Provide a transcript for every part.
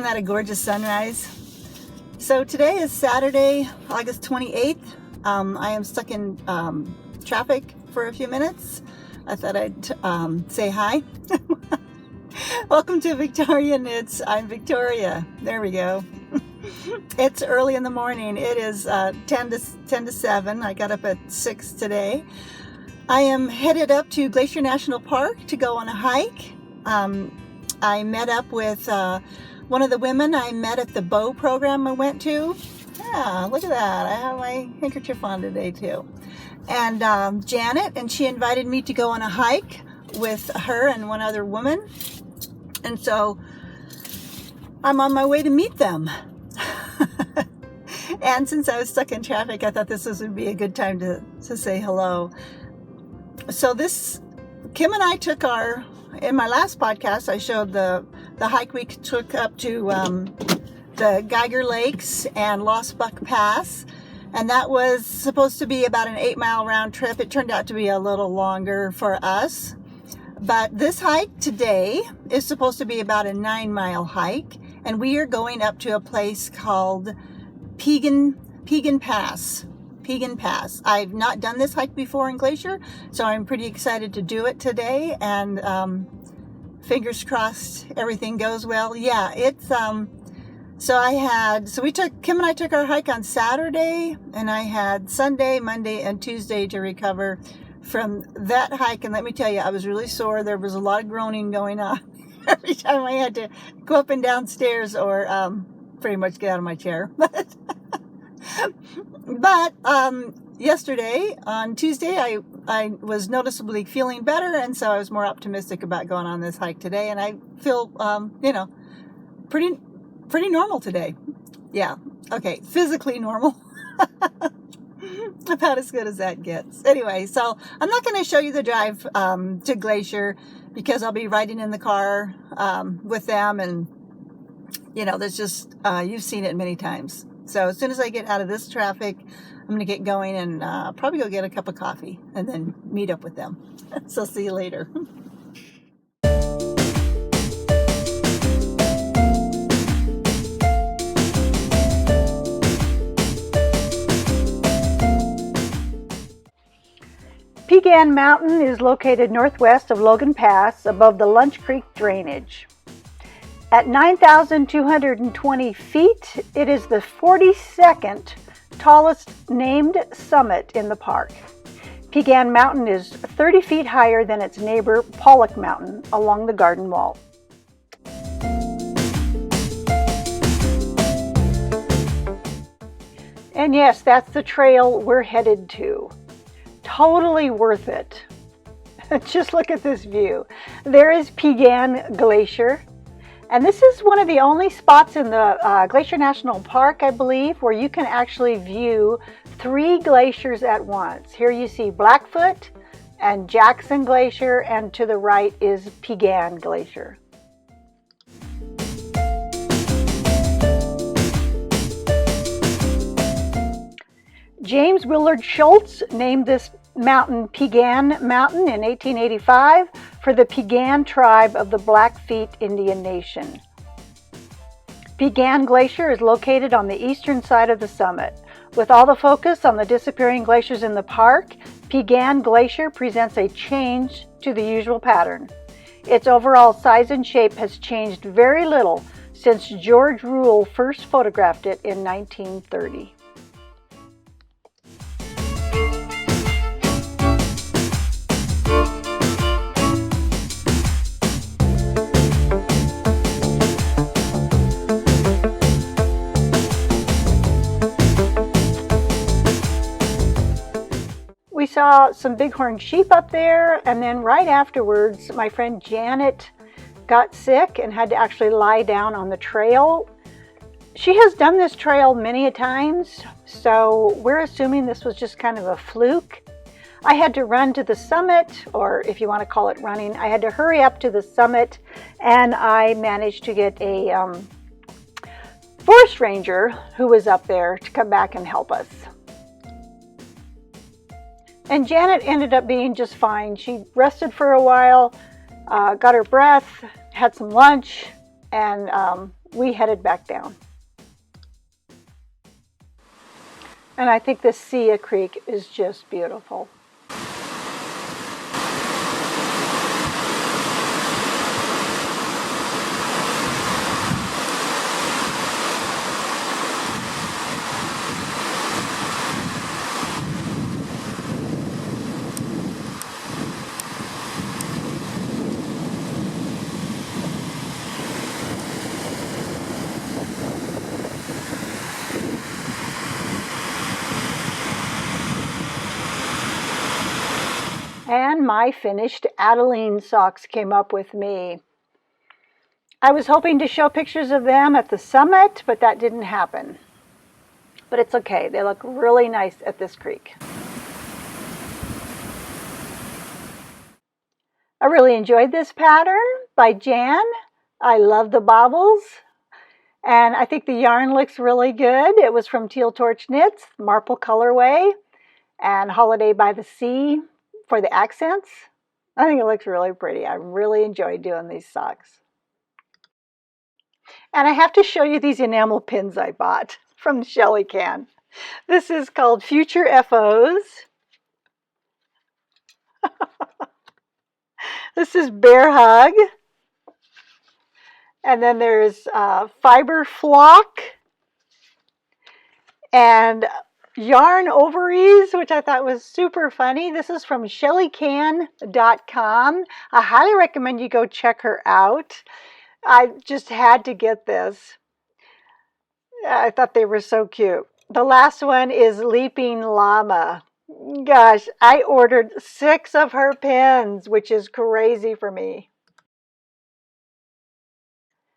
that a gorgeous sunrise? So today is Saturday, August 28th. I am stuck in traffic for a few minutes. I thought I'd say hi. Welcome to Victoria Knits. I'm Victoria. There we go. It's early in the morning. It is 10 to 7. I got up at 6 today. I am headed up to Glacier National Park to go on a hike. I met up with one of the women I met at the bow program I went to. Yeah, look at that. I have my handkerchief on today too. And Janet, and she invited me to go on a hike with her and one other woman. And so I'm on my way to meet them. And since I was stuck in traffic, I thought this would be a good time to say hello. So Kim and I took in my last podcast, I showed the hike we took up to the Geiger Lakes and Lost Buck Pass. And that was supposed to be about an 8-mile round trip. It turned out to be a little longer for us. But this hike today is supposed to be about a 9-mile hike. And we are going up to a place called Piegan Pass. Piegan Pass. I've not done this hike before in Glacier, so I'm pretty excited to do it today, and fingers crossed everything goes well. Yeah, it's Kim and I took our hike on Saturday, and I had Sunday, Monday, and Tuesday to recover from that hike, and let me tell you, I was really sore. There was a lot of groaning going on every time I had to go up and down stairs or pretty much get out of my chair. But yesterday, on Tuesday, I was noticeably feeling better, and so I was more optimistic about going on this hike today, and I feel, pretty normal today. Yeah, okay, physically normal. About as good as that gets. Anyway, so I'm not going to show you the drive to Glacier because I'll be riding in the car with them, and, there's just, you've seen it many times. So as soon as I get out of this traffic, I'm going to get going and probably go get a cup of coffee and then meet up with them. So see you later. Piegan Mountain is located northwest of Logan Pass above the Lunch Creek drainage. At 9,220 feet, it is the 42nd tallest named summit in the park. Piegan Mountain is 30 feet higher than its neighbor Pollock Mountain along the garden wall. And yes, that's the trail we're headed to. Totally worth it. Just look at this view. There is Piegan Glacier. And this is one of the only spots in the Glacier National Park, I believe, where you can actually view 3 glaciers at once. Here you see Blackfoot and Jackson Glacier, and to the right is Piegan Glacier. James Willard Schultz named this mountain Piegan Mountain in 1885 for the Piegan tribe of the Blackfeet Indian Nation. Piegan Glacier is located on the eastern side of the summit. With all the focus on the disappearing glaciers in the park, Piegan Glacier presents a change to the usual pattern. Its overall size and shape has changed very little since George Rule first photographed it in 1930. We saw some bighorn sheep up there, and then right afterwards, my friend Janet got sick and had to actually lie down on the trail. She has done this trail many a times, so we're assuming this was just kind of a fluke. I had to run to the summit, or if you want to call it running, I had to hurry up to the summit, and I managed to get a forest ranger who was up there to come back and help us. And Janet ended up being just fine. She rested for a while, got her breath, had some lunch, and we headed back down. And I think the Sia Creek is just beautiful. And my finished Adeline socks came up with me. I was hoping to show pictures of them at the summit, but that didn't happen. But it's okay. They look really nice at this creek. I really enjoyed this pattern by Jan. I love the bobbles. And I think the yarn looks really good. It was from Teal Torch Knits, Marple colorway, and Holiday by the Sea for the accents. I think it looks really pretty. I really enjoyed doing these socks. And I have to show you these enamel pins I bought from the Shelly Can. This is called Future FOs. This is Bear Hug. And then there's Fiber Flock and Yarn Ovaries, which I thought was super funny. This is from shellycan.com. I highly recommend you go check her out. I just had to get this. I thought they were so cute. The last one is Leaping Llama. Gosh, I ordered 6 of her pins, which is crazy for me.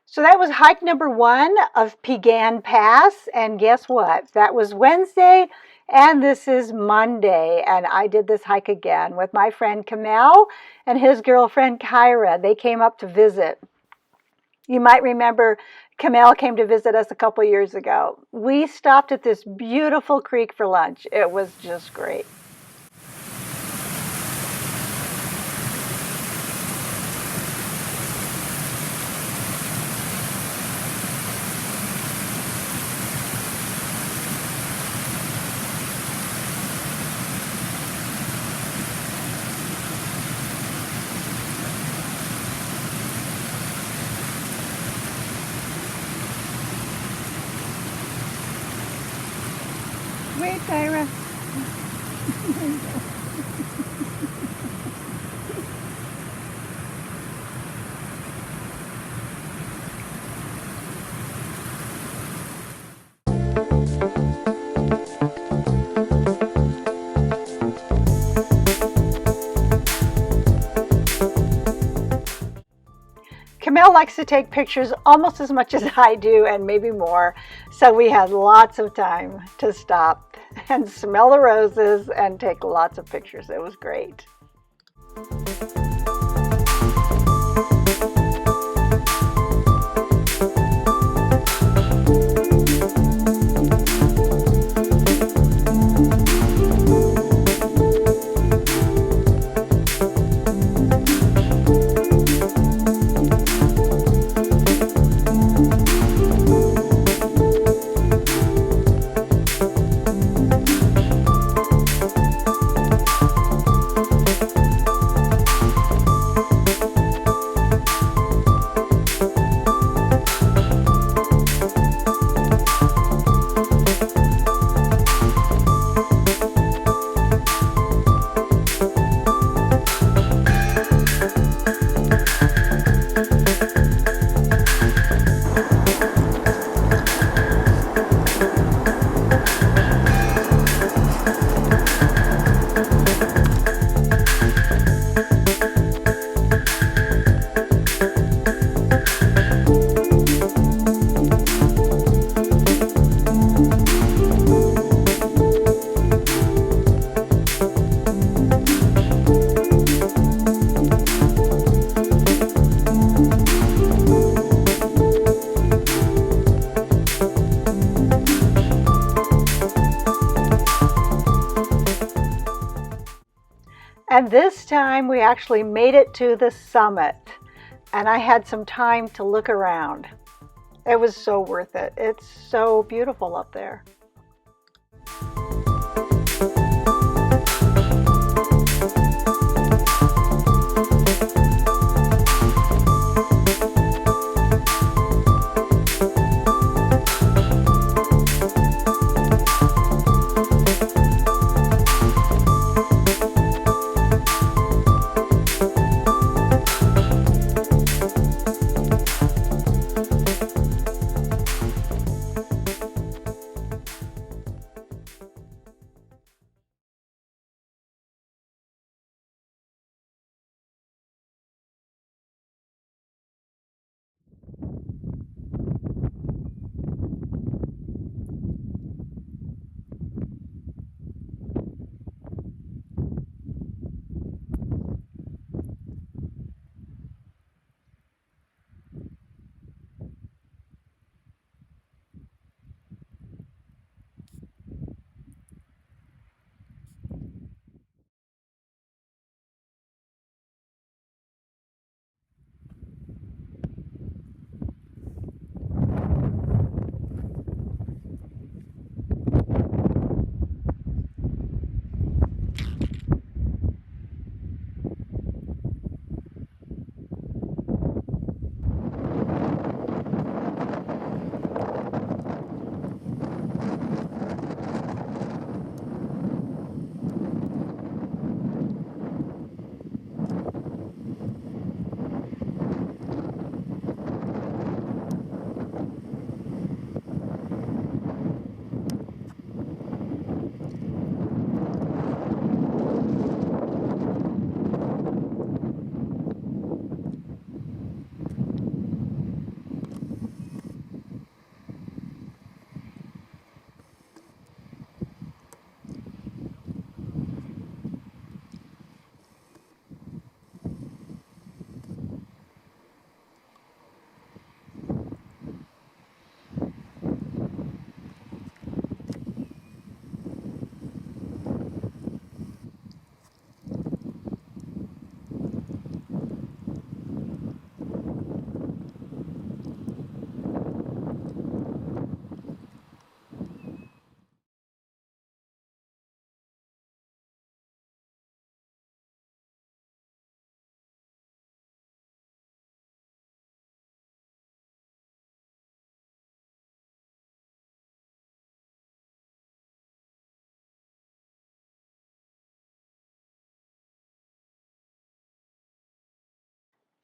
So that was hike number 1 of Piegan Pass, and guess what? That was Wednesday, and this is Monday, and I did this hike again with my friend Kamel and his girlfriend Kyra. They came up to visit. You might remember Kamel came to visit us a couple years ago. We stopped at this beautiful creek for lunch. It was just great. Wait, Kyra. Kamel likes to take pictures almost as much as I do, and maybe more, so we had lots of time to stop and smell the roses and take lots of pictures. It was great. And this time we actually made it to the summit, and I had some time to look around. It was so worth it. It's so beautiful up there.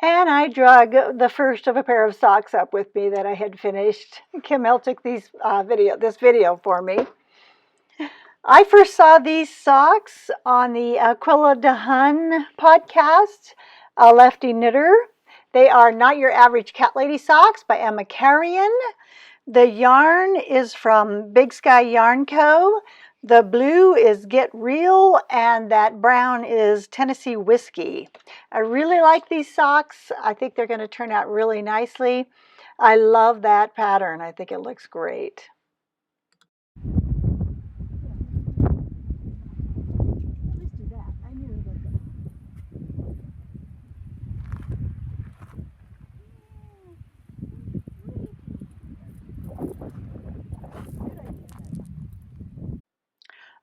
And I drug the first of a pair of socks up with me that I had finished. Kimmel took this video for me. I first saw these socks on the Aquila de Hun podcast, A Lefty Knitter. They are not your average cat lady socks by Emma Carrion. The yarn is from Big Sky Yarn Co. The blue is Get Real, and that brown is Tennessee Whiskey. I really like these socks. I think they're going to turn out really nicely. I love that pattern. I think it looks great.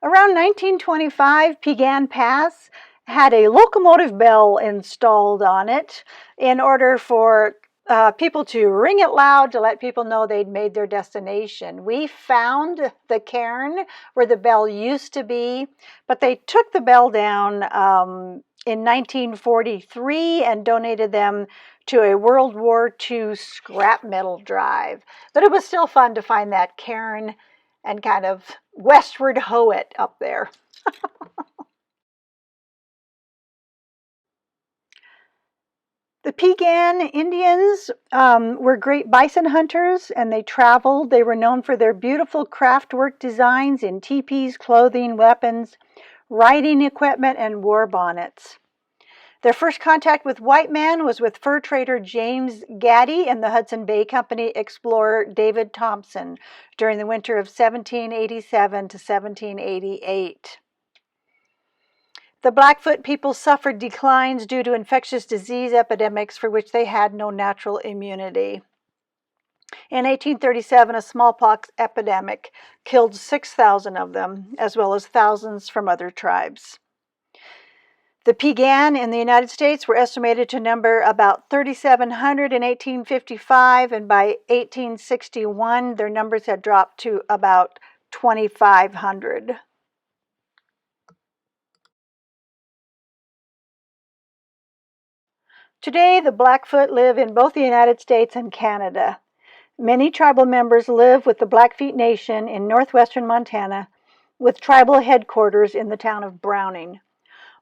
Around 1925, Piegan Pass had a locomotive bell installed on it in order for people to ring it loud to let people know they'd made their destination. We found the cairn where the bell used to be, but they took the bell down in 1943 and donated them to a World War II scrap metal drive. But it was still fun to find that cairn and kind of westward hoe it up there. The Piegan Indians were great bison hunters, and they traveled. They were known for their beautiful craftwork designs in teepees, clothing, weapons, riding equipment, and war bonnets. Their first contact with white man was with fur trader James Gaddy and the Hudson Bay Company explorer David Thompson during the winter of 1787 to 1788. The Blackfoot people suffered declines due to infectious disease epidemics for which they had no natural immunity. In 1837, a smallpox epidemic killed 6,000 of them, as well as thousands from other tribes. The Piegan in the United States were estimated to number about 3,700 in 1855, and by 1861, their numbers had dropped to about 2,500. Today, the Blackfoot live in both the United States and Canada. Many tribal members live with the Blackfeet Nation in northwestern Montana, with tribal headquarters in the town of Browning.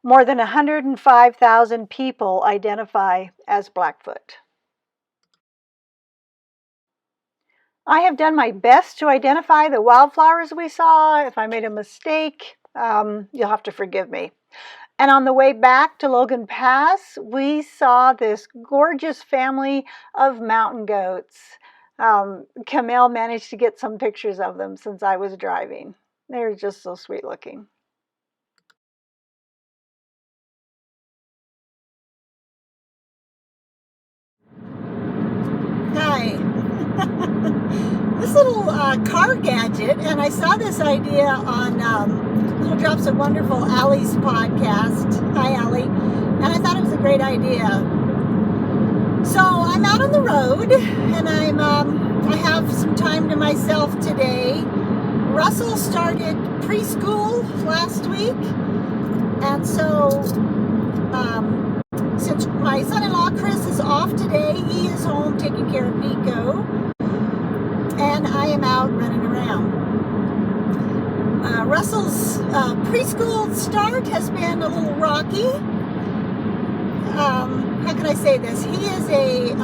More than 105,000 people identify as Blackfoot. I have done my best to identify the wildflowers we saw. If I made a mistake, you'll have to forgive me. And on the way back to Logan Pass, we saw this gorgeous family of mountain goats. Camille managed to get some pictures of them since I was driving. They're just so sweet looking. Hi. This little car gadget, and I saw this idea on Little Drops of Wonderful, Allie's podcast. Hi, Allie. And I thought it was a great idea. So I'm out on the road, and I have some time to myself today. Russell started preschool last week, and so since my son-in-law Chris is off today, he is home taking care of Nico, and I am out running around. Russell's preschool start has been a little rocky. How can I say this? He is a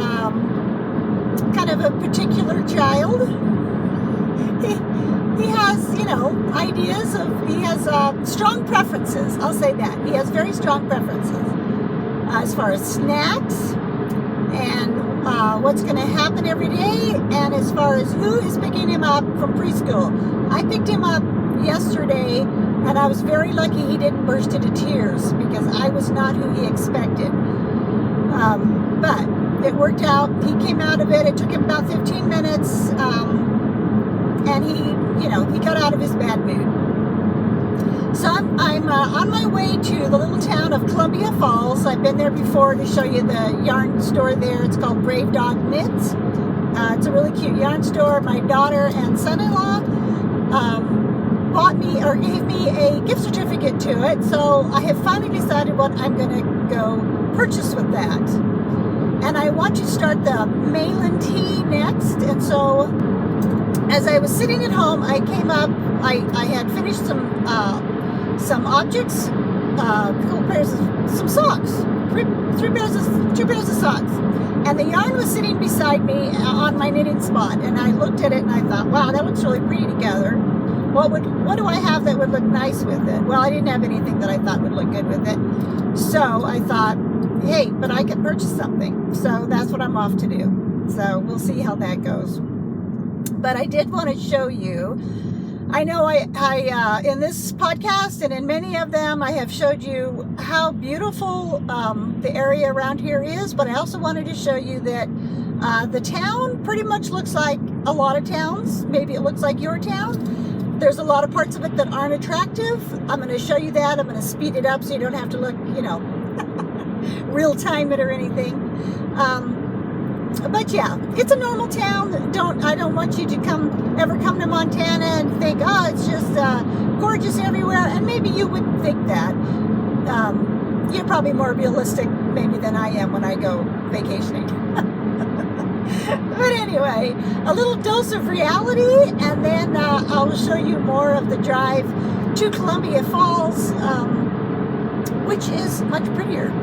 kind of a particular child. He has, ideas he has strong preferences. I'll say that. He has very strong preferences as far as snacks and what's going to happen every day, and as far as who is picking him up from preschool. I picked him up yesterday, and I was very lucky he didn't burst into tears because I was not who he expected. But it worked out. He came out of it. It took him about 15 minutes, and he got out of his bad mood. So I'm on my way to the little town of Columbia Falls. I've been there before to show you the yarn store there. It's called Brave Dog Knits. It's a really cute yarn store. My daughter and son-in-law gave me a gift certificate to it. So I have finally decided what I'm going to go purchase with that. And I want to start the Malin tea next. And so as I was sitting at home, I came up. I had finished some objects, some socks, two pairs of socks, and the yarn was sitting beside me on my knitting spot, and I looked at it and I thought, wow, that looks really pretty together. What do I have that would look nice with it? Well, I didn't have anything that I thought would look good with it, so I thought, hey, but I could purchase something, so that's what I'm off to do. So we'll see how that goes. But I did want to show you. I know I in this podcast and in many of them, I have showed you how beautiful the area around here is, but I also wanted to show you that the town pretty much looks like a lot of towns. Maybe it looks like your town. There's a lot of parts of it that aren't attractive. I'm going to show you that. I'm going to speed it up so you don't have to look, real time it or anything. But yeah, it's a normal town. I don't want you to ever come to Montana and think, oh, it's just gorgeous everywhere. And maybe you would think that. You're probably more realistic maybe than I am when I go vacationing. But anyway, a little dose of reality, and then I'll show you more of the drive to Columbia Falls, which is much prettier.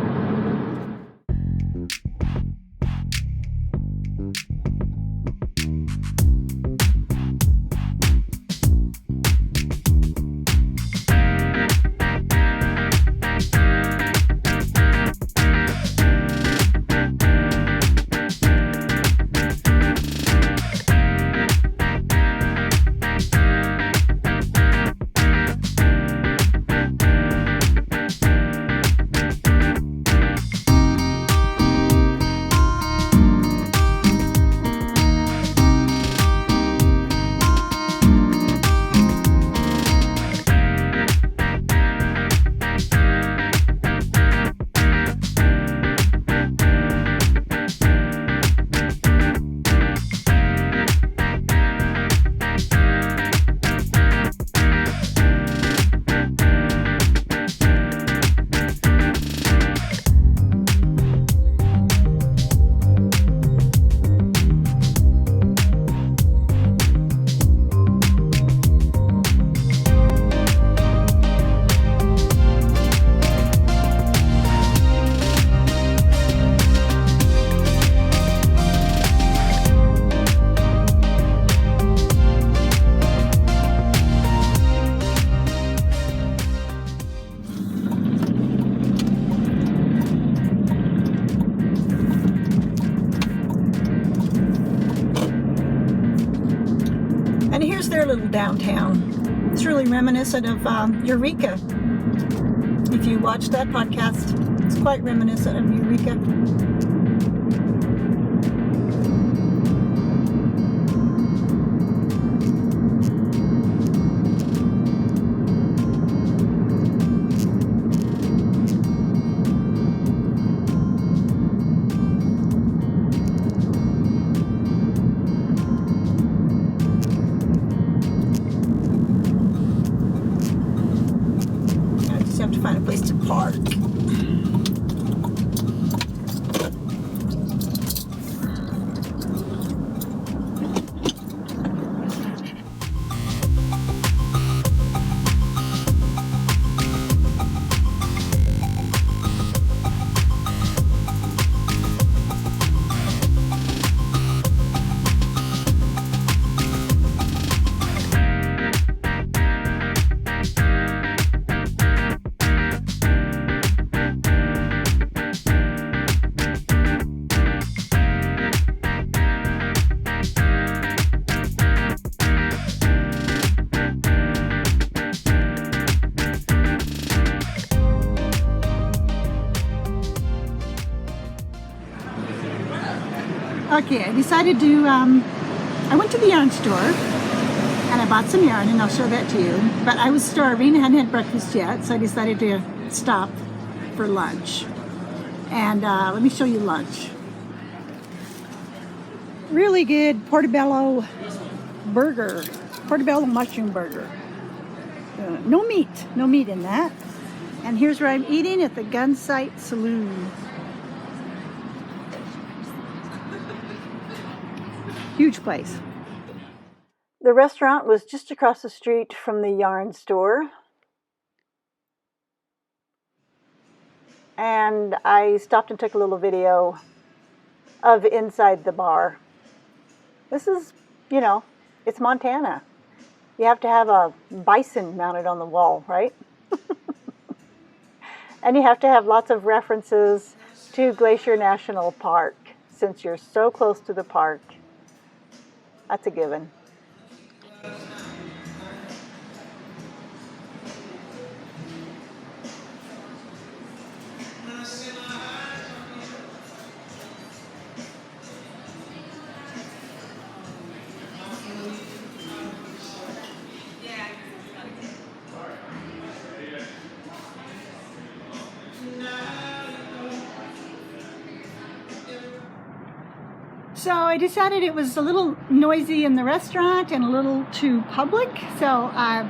little downtown. It's really reminiscent of Eureka. If you watch that podcast, it's quite reminiscent of Eureka. Have to find a place to park. Okay, I decided to, I went to the yarn store and I bought some yarn, and I'll show that to you. But I was starving, I hadn't had breakfast yet, so I decided to stop for lunch. And let me show you lunch. Really good portobello burger, portobello mushroom burger. No meat in that. And here's where I'm eating, at the Gunsight Saloon. Huge place. The restaurant was just across the street from the yarn store. And I stopped and took a little video of inside the bar. This is, you know, it's Montana. You have to have a bison mounted on the wall, right? And you have to have lots of references to Glacier National Park, since you're so close to the park. That's a given. So I decided it was a little noisy in the restaurant and a little too public. So I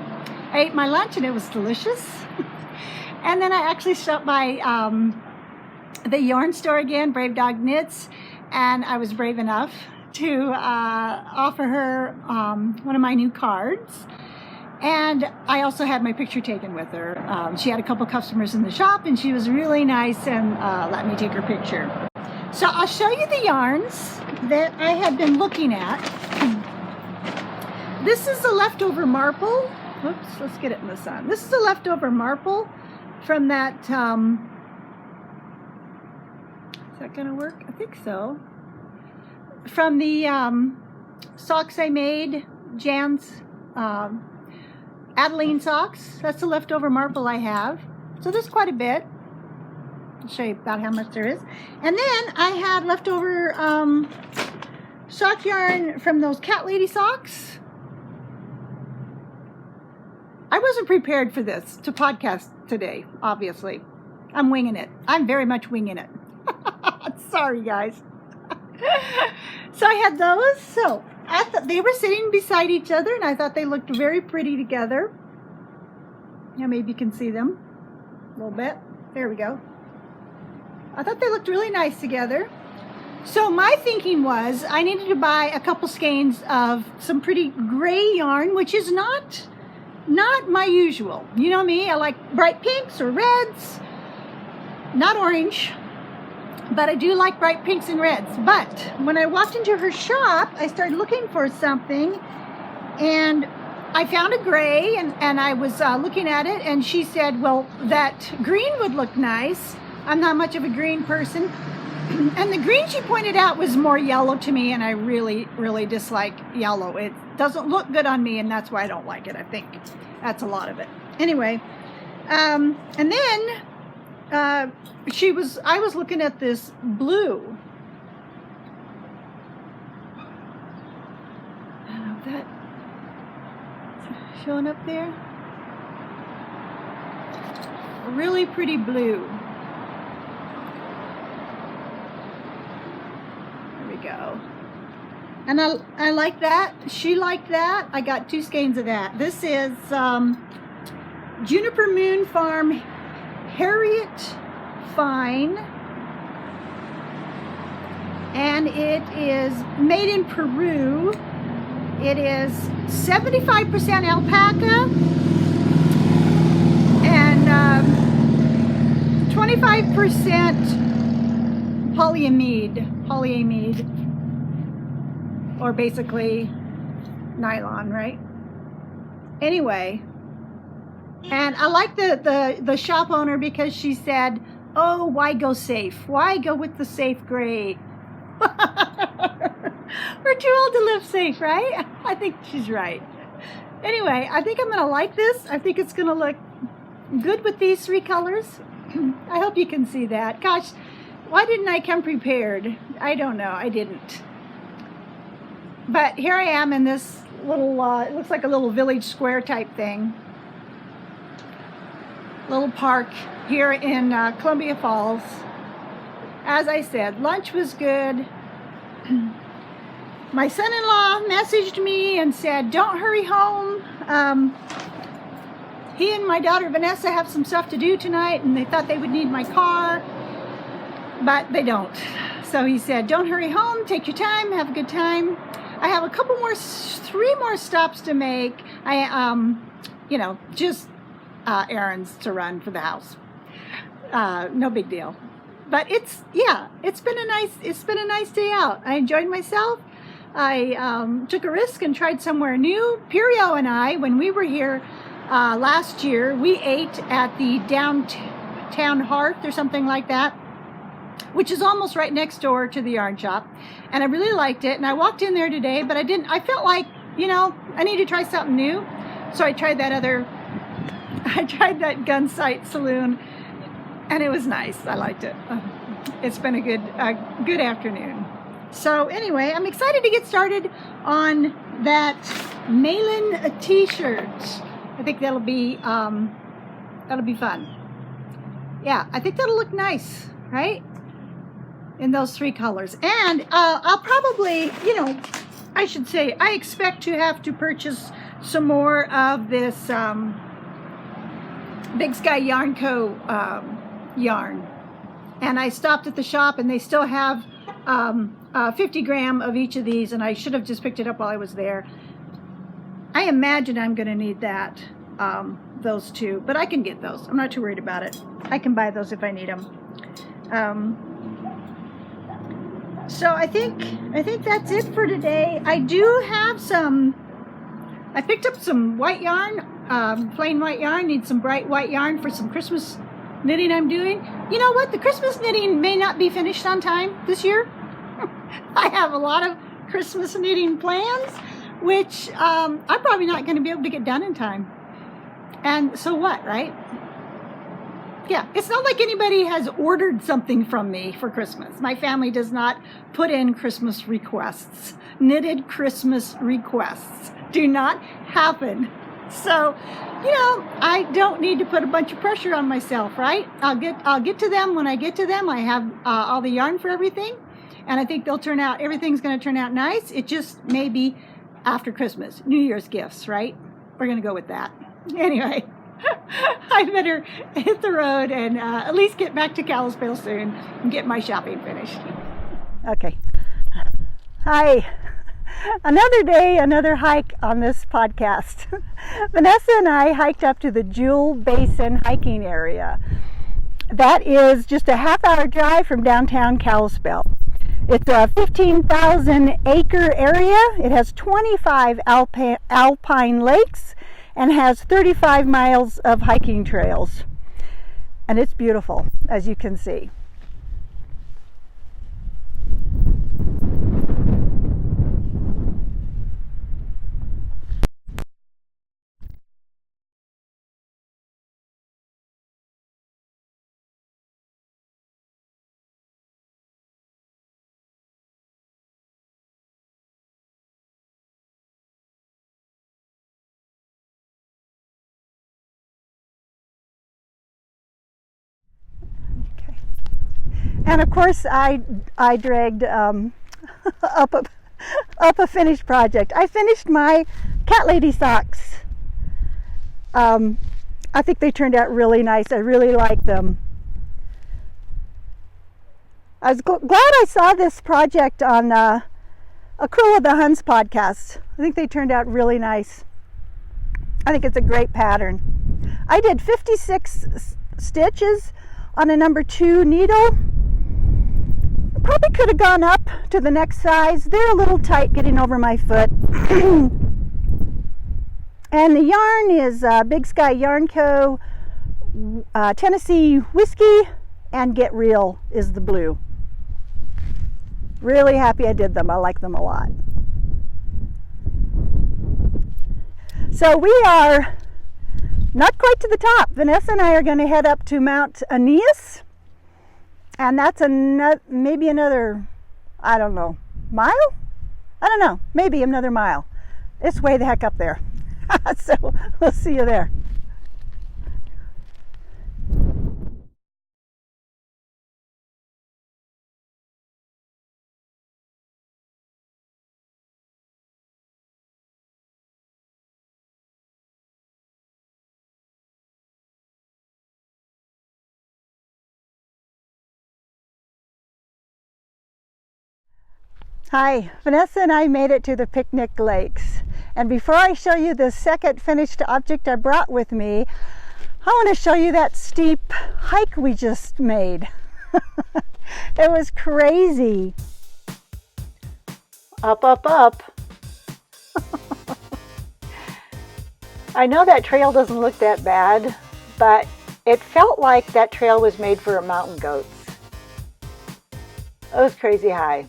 ate my lunch and it was delicious. And then I actually stopped by the yarn store again, Brave Dog Knits, and I was brave enough to offer her one of my new cards. And I also had my picture taken with her. She had a couple customers in the shop and she was really nice and let me take her picture. So I'll show you the yarns that I had been looking at. This is a leftover marple. Oops, let's get it in the sun. This is a leftover marple from that, is that gonna work? I think so. From the socks I made, Jan's Adeline socks. That's the leftover marple I have. So there's quite a bit. I'll show you about how much there is. And then I had leftover sock yarn from those cat lady socks. I wasn't prepared for this to podcast today, obviously. I'm winging it. I'm very much winging it. Sorry, guys. So I had those. So I thought they were sitting beside each other, and I thought they looked very pretty together. Yeah, maybe you can see them a little bit. There we go. I thought they looked really nice together. So my thinking was I needed to buy a couple skeins of some pretty gray yarn, which is not my usual. You know me, I like bright pinks or reds, not orange, but I do like bright pinks and reds. But when I walked into her shop, I started looking for something, and I found a gray, and I was looking at it, and she said, well, that green would look nice. I'm not much of a green person. And the green she pointed out was more yellow to me, and I really, really dislike yellow. It doesn't look good on me, and that's why I don't like it. I think that's a lot of it. Anyway, and then I was looking at this blue. I don't know if that showing up there. A really pretty blue. Go. And I like that. She liked that. I got 2 skeins of that. This is Juniper Moon Farm Harriet Fine. And it is made in Peru. It is 75% alpaca and 25% polyamide, or basically nylon, right? Anyway, and I like the shop owner because she said, "Oh, why go safe? Why go with the safe grade? We're too old to live safe, right?" I think she's right. Anyway, I think I'm gonna like this. I think it's gonna look good with these 3 colors. I hope you can see that. Gosh, why didn't I come prepared? I don't know. I didn't. But here I am in this little, it looks like a little village square type thing. Little park here in Columbia Falls. As I said, lunch was good. My son-in-law messaged me and said, "Don't hurry home. He and my daughter Vanessa have some stuff to do tonight, and they thought they would need my car. But they don't." So he said, "Don't hurry home, take your time, have a good time." I have a couple more, 3 more stops to make. Just errands to run for the house. No big deal. But it's been a nice day out. I enjoyed myself. I took a risk and tried somewhere new. Pirio and I, when we were here last year, we ate at the downtown Hearth or something like that, which is almost right next door to the yarn shop. And I really liked it. And I walked in there today, but I felt like, I need to try something new. So I tried that Gun Sight Saloon, and it was nice. I liked it. It's been a good afternoon. So anyway, I'm excited to get started on that Malin t-shirt. I think that'll be fun. Yeah, I think that'll look nice, right? In those 3 colors. And I'll probably, I should say, I expect to have to purchase some more of this Big Sky Yarn Co. yarn. And I stopped at the shop and they still have 50 gram of each of these, and I should have just picked it up while I was there. I imagine I'm going to need those 2, but I can get those. I'm not too worried about it. I can buy those if I need them. So I think that's it for today. I do have I picked up some white yarn, plain white yarn. Need some bright white yarn for some Christmas knitting I'm doing. You know what? The Christmas knitting may not be finished on time this year. I have a lot of Christmas knitting plans, which I'm probably not going to be able to get done in time. And so what, right? Yeah, it's not like anybody has ordered something from me for Christmas. My family does not put in Christmas requests. Knitted Christmas requests do not happen. So, I don't need to put a bunch of pressure on myself, right? I'll get to them when I get to them. I have all the yarn for everything, and I think everything's going to turn out nice. It just may be after Christmas, New Year's gifts, right? We're going to go with that. Anyway. I better hit the road and at least get back to Kalispell soon and get my shopping finished. Okay. Hi. Another day, another hike on this podcast. Vanessa and I hiked up to the Jewel Basin hiking area. That is just a half-hour drive from downtown Kalispell. It's a 15,000 acre area. It has 25 alpine lakes and has 35 miles of hiking trails. And it's beautiful, as you can see. And of course, I dragged up a finished project. I finished my cat lady socks. I think they turned out really nice. I really like them. I was glad I saw this project on a Cruel of the Huns podcast. I think they turned out really nice. I think it's a great pattern. I did 56 stitches on a number 2 needle. Probably could have gone up to the next size. They're a little tight getting over my foot. And the yarn is Big Sky Yarn Co. Tennessee Whiskey, and Get Real is the blue. Really happy I did them. I like them a lot. So we are not quite to the top. Vanessa and I are going to head up to Mount Aeneas, and that's maybe another, I don't know, mile? I don't know, maybe another mile. It's way the heck up there. So we'll see you there. Hi, Vanessa and I made it to the picnic lakes. And before I show you the second finished object I brought with me, I want to show you that steep hike we just made. It was crazy. Up, up, up. I know that trail doesn't look that bad, but it felt like that trail was made for mountain goats. It was crazy high.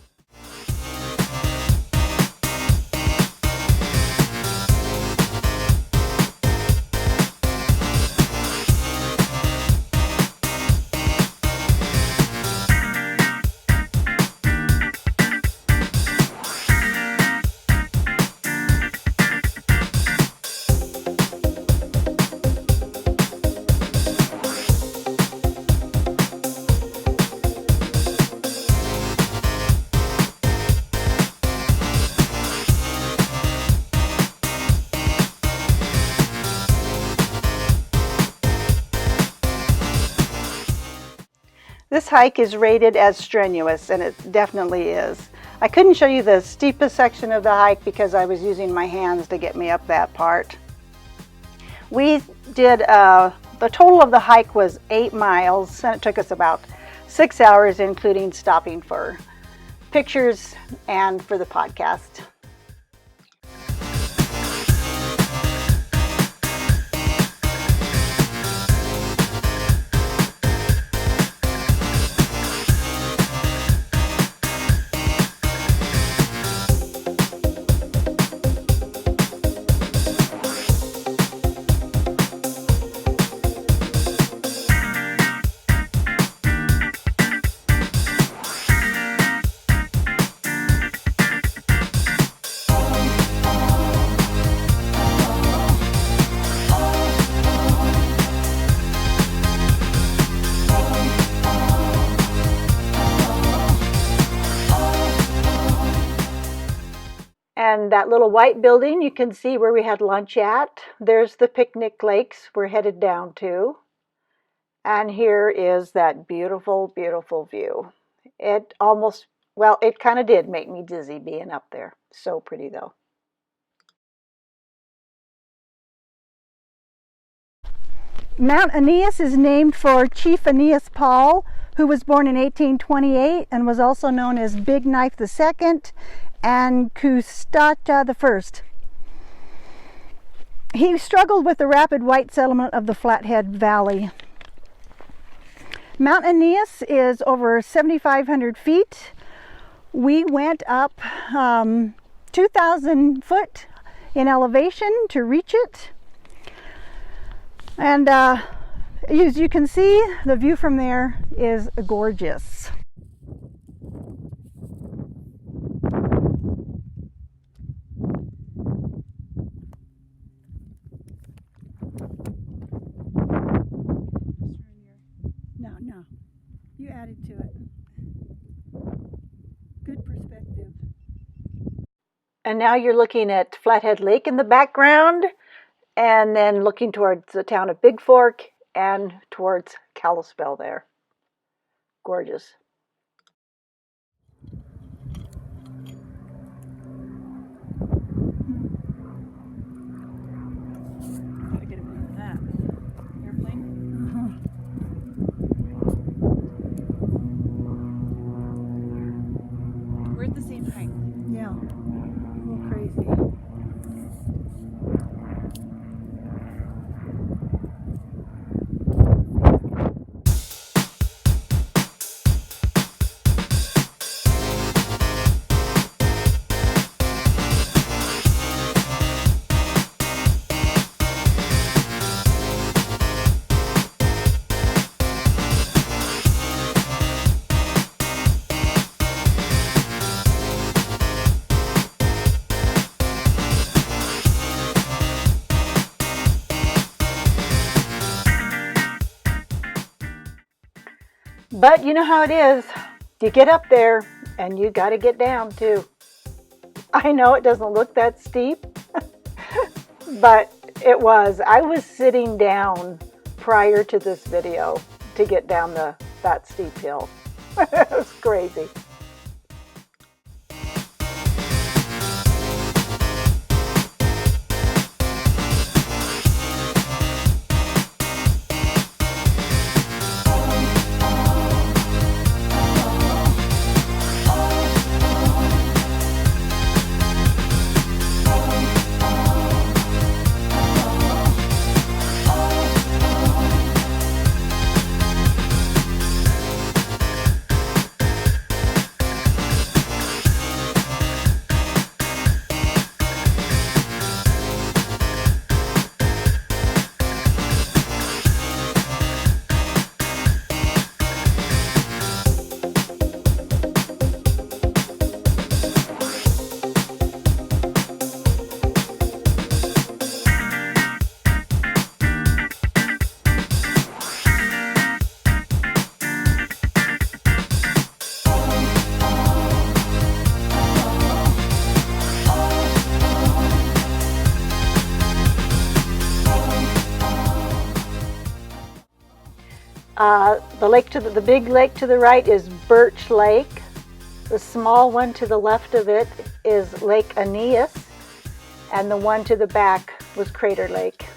This hike is rated as strenuous, and it definitely is. I couldn't show you the steepest section of the hike because I was using my hands to get me up that part. We did, the total of the hike was 8 miles, and it took us about 6 hours, including stopping for pictures and for the podcast. And that little white building, you can see where we had lunch at. There's the picnic lakes we're headed down to. And here is that beautiful, beautiful view. It almost, well, it kind of did make me dizzy being up there. So pretty though. Mount Aeneas is named for Chief Aeneas Paul, who was born in 1828 and was also known as Big Knife II and Custata I. He struggled with the rapid white settlement of the Flathead Valley. Mount Aeneas is over 7,500 feet. We went up 2,000 foot in elevation to reach it. And as you can see, the view from there is gorgeous. No, you added to it. And now you're looking at Flathead Lake in the background, and then looking towards the town of Big Fork and towards Kalispell there. Gorgeous. Gotta get a view of that airplane. We're at the same height. Yeah, a little crazy. But you know how it is. You get up there and you got to get down too. I know it doesn't look that steep, but it was. I was sitting down prior to this video to get down that steep hill. It was crazy. The big lake to the right is Birch Lake. The small one to the left of it is Lake Aeneas, and the one to the back was Crater Lake.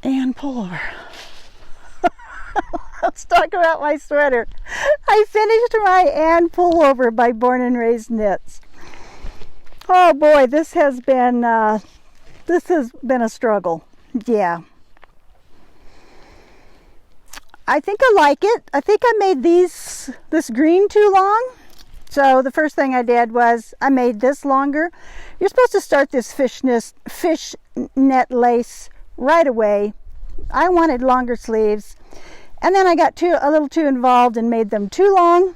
And pull over. Let's talk about my sweater. I finished my and pullover by Born and Raised Knits. Oh boy, this has been a struggle. Yeah. I think I like it. I think I made this green too long. So the first thing I did was I made this longer. You're supposed to start this fishnet lace right away. I wanted longer sleeves, and then I got a little too involved and made them too long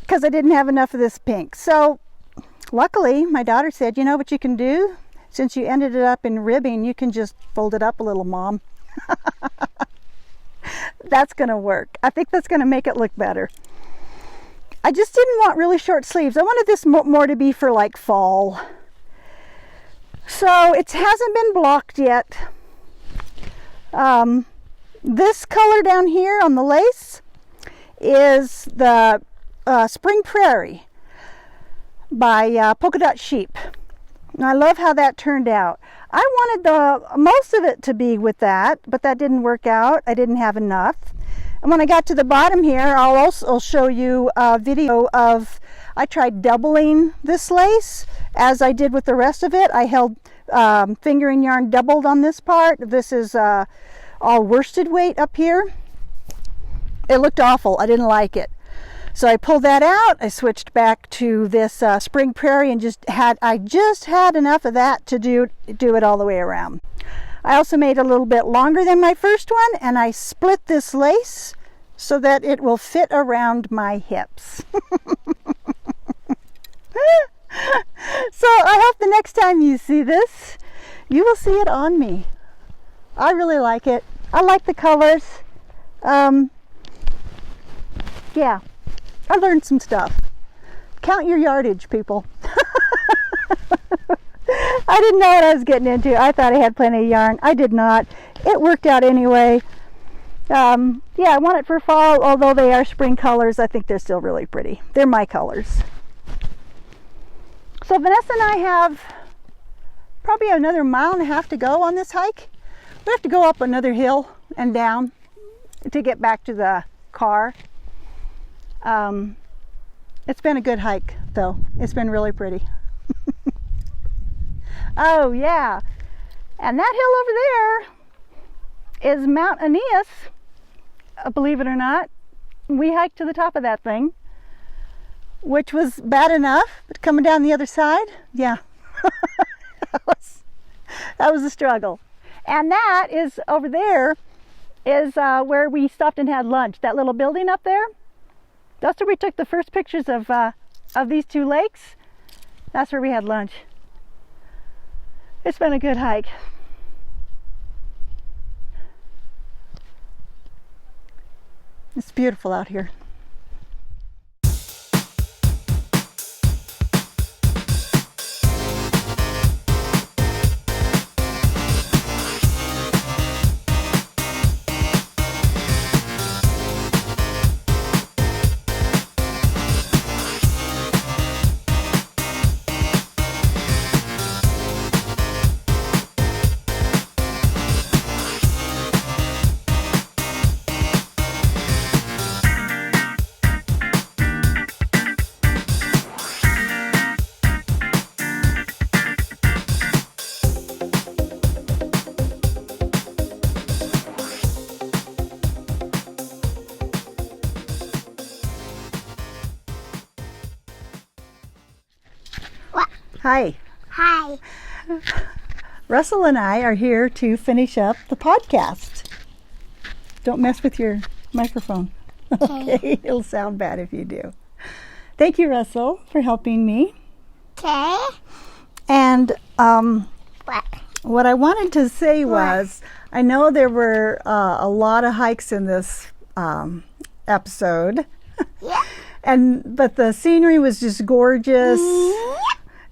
because I didn't have enough of this pink. So luckily my daughter said, you know what you can do, since you ended it up in ribbing, you can just fold it up a little, Mom. That's gonna work. I think that's gonna make it look better. I just didn't want really short sleeves. I wanted this more to be for like fall. So it hasn't been blocked yet. This color down here on the lace is the Spring Prairie by Polka Dot Sheep. And I love how that turned out. I wanted most of it to be with that, but that didn't work out. I didn't have enough. And when I got to the bottom here, I'll show you a video of, I tried doubling this lace as I did with the rest of it. I held fingering yarn doubled on this part. This is all worsted weight up here. It looked awful. I didn't like it. So I pulled that out. I switched back to this Spring Prairie and I just had enough of that to do it all the way around. I also made it a little bit longer than my first one, and I split this lace so that it will fit around my hips. So I hope the next time you see this, you will see it on me. I really like it. I like the colors. Yeah, I learned some stuff. Count your yardage, people. I didn't know what I was getting into. I thought I had plenty of yarn. I did not. It worked out anyway. Yeah, I want it for fall, although they are spring colors. I think they're still really pretty. They're my colors. So Vanessa and I have probably another 1.5 miles to go on this hike. We have to go up another hill and down to get back to the car. It's been a good hike, though. It's been really pretty. Oh, yeah. And that hill over there is Mount Aeneas, believe it or not. We hiked to the top of that thing, which was bad enough, but coming down the other side, yeah. that was a struggle. And that is over there is where we stopped and had lunch. That little building up there, that's where we took the first pictures of these two lakes. That's where we had lunch. It's been a good hike. It's beautiful out here. Hi. Hi. Russell and I are here to finish up the podcast. Don't mess with your microphone. Okay, it'll sound bad if you do. Thank you, Russell, for helping me. Okay. And What? what I wanted to say was, I know there were a lot of hikes in this episode, Yeah. but the scenery was just gorgeous.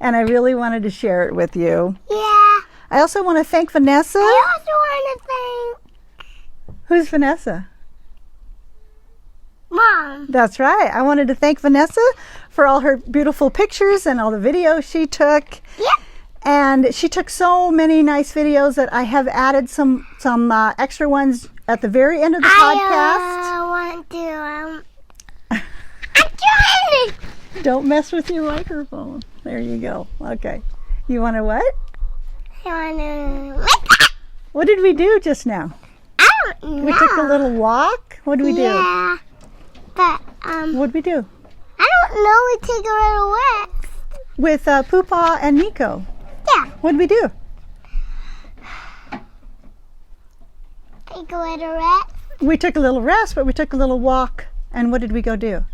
And I really wanted to share it with you. Yeah. I also want to thank Vanessa. I also want to thank Who's Vanessa? Mom. That's right. I wanted to thank Vanessa for all her beautiful pictures and all the videos she took. Yeah. And she took so many nice videos that I have added some extra ones at the very end of the podcast. I want to, I'm trying to. Don't mess with your microphone. There you go. Okay. You want to what? I want to. What did we do just now? I don't know. We took a little walk. What did we do? Yeah. But, What did we do? I don't know. We take a little rest. With Poopaw and Nico. Yeah. What did we do? Take a little rest. We took a little rest, but we took a little walk. And what did we go do?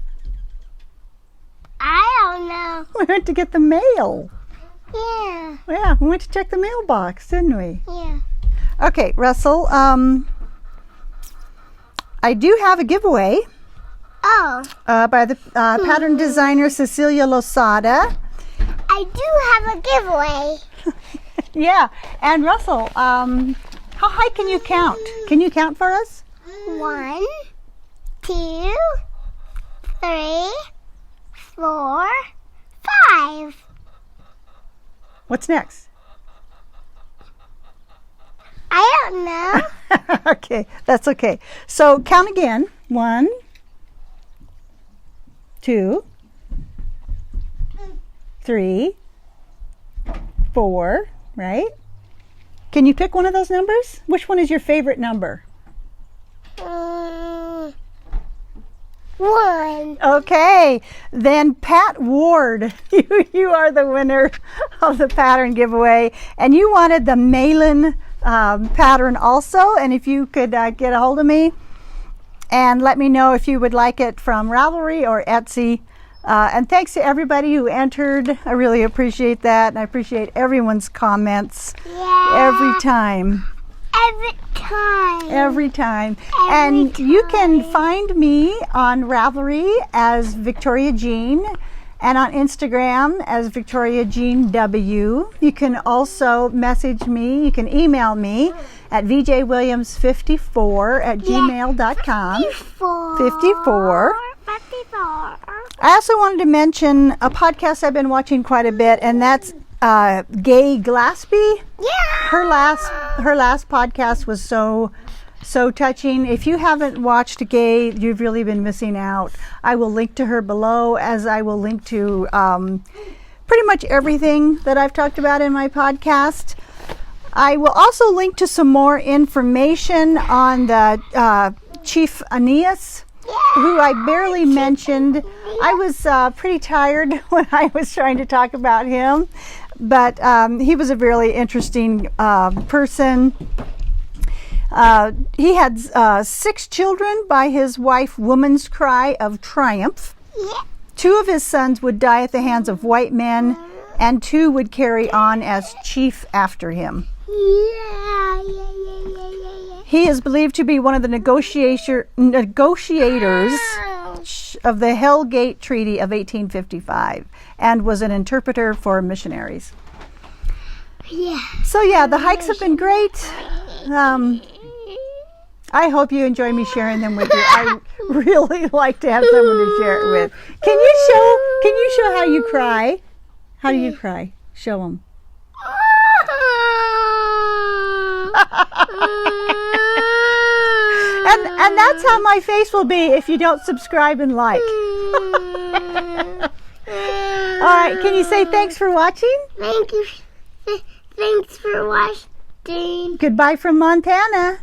I don't know. We went to get the mail. Yeah. Yeah, we went to check the mailbox, didn't we? Yeah. Okay, Russell, I do have a giveaway Oh, by the pattern designer Cecilia Losada. I do have a giveaway. Yeah, and Russell, how high can you count? Can you count for us? 1, 2, 3, 4, 5. What's next? I don't know. Okay, that's okay. So count again. 1, 2, 3, 4, right? Can you pick one of those numbers? Which one is your favorite number? 1. Okay, then Pat Ward, you are the winner of the pattern giveaway, and you wanted the Malin pattern also. And if you could get a hold of me and let me know if you would like it from Ravelry or Etsy. And thanks to everybody who entered. I really appreciate that, and I appreciate everyone's comments every time. Every time. And you can find me on Ravelry as Victoria Jean and on Instagram as Victoria Jean W. You can also message me. You can email me at vjwilliams54@gmail.com. 54. I also wanted to mention a podcast I've been watching quite a bit, and that's Gay Glaspie. Her last podcast was so touching. If you haven't watched Gay, you've really been missing out. I will link to her below, as I will link to pretty much everything that I've talked about in my podcast. I will also link to some more information on the Chief Aeneas, who I barely mentioned. I was pretty tired when I was trying to talk about him, but he was a really interesting person. He had 6 children by his wife, Woman's Cry of Triumph. 2 of his sons would die at the hands of white men, and 2 would carry on as chief after him. He is believed to be one of the negotiators of the Hell Gate Treaty of 1855 and was an interpreter for missionaries. So yeah, the hikes have been great. I hope you enjoy me sharing them with you. I really like to have someone to share it with. Can you show how you cry? How do you cry? Show them. And that's how my face will be if you don't subscribe and like. All right, can you say thanks for watching? Thank you. Thanks for watching. Goodbye from Montana.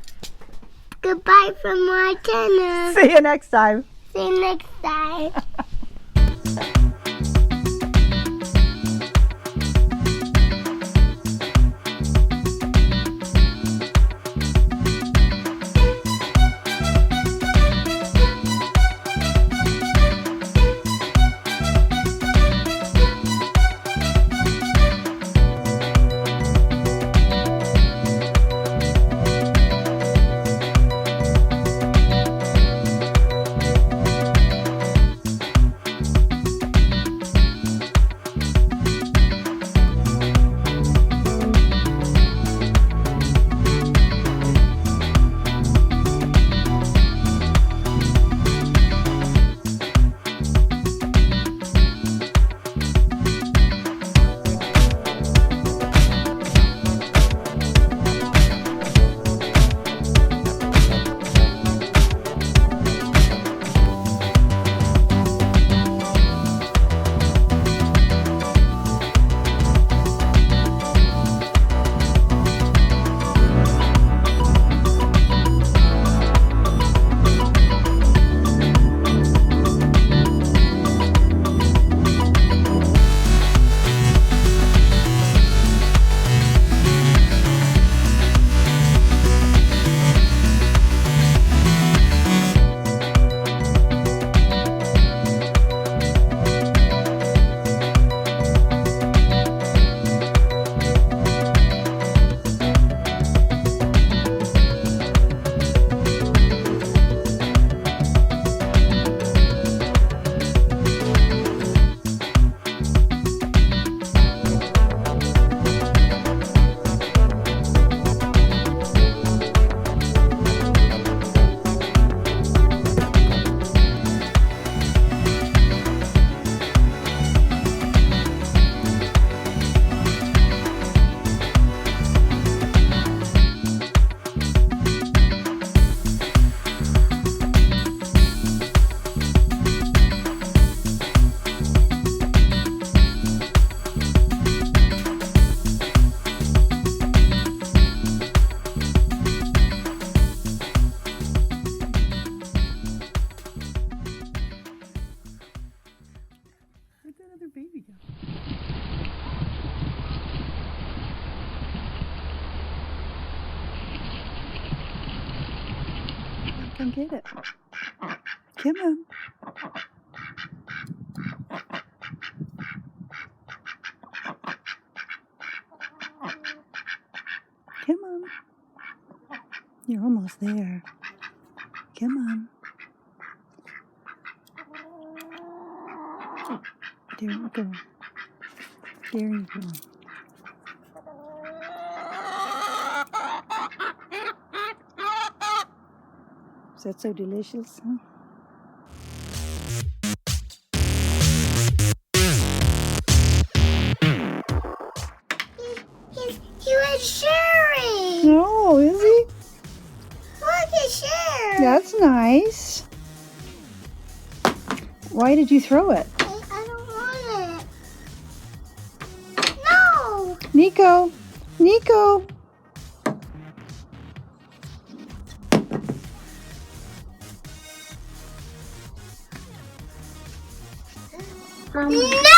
Goodbye from Montana. See you next time. See you next time. their baby go? Come get it. Come on. Come on. You're almost there. Come on. There you go. There you go. Is that so delicious? Huh? He was sharing. No, is he? Look at share. That's nice. Why did you throw it? I don't want it. No. Nico! Nico! No.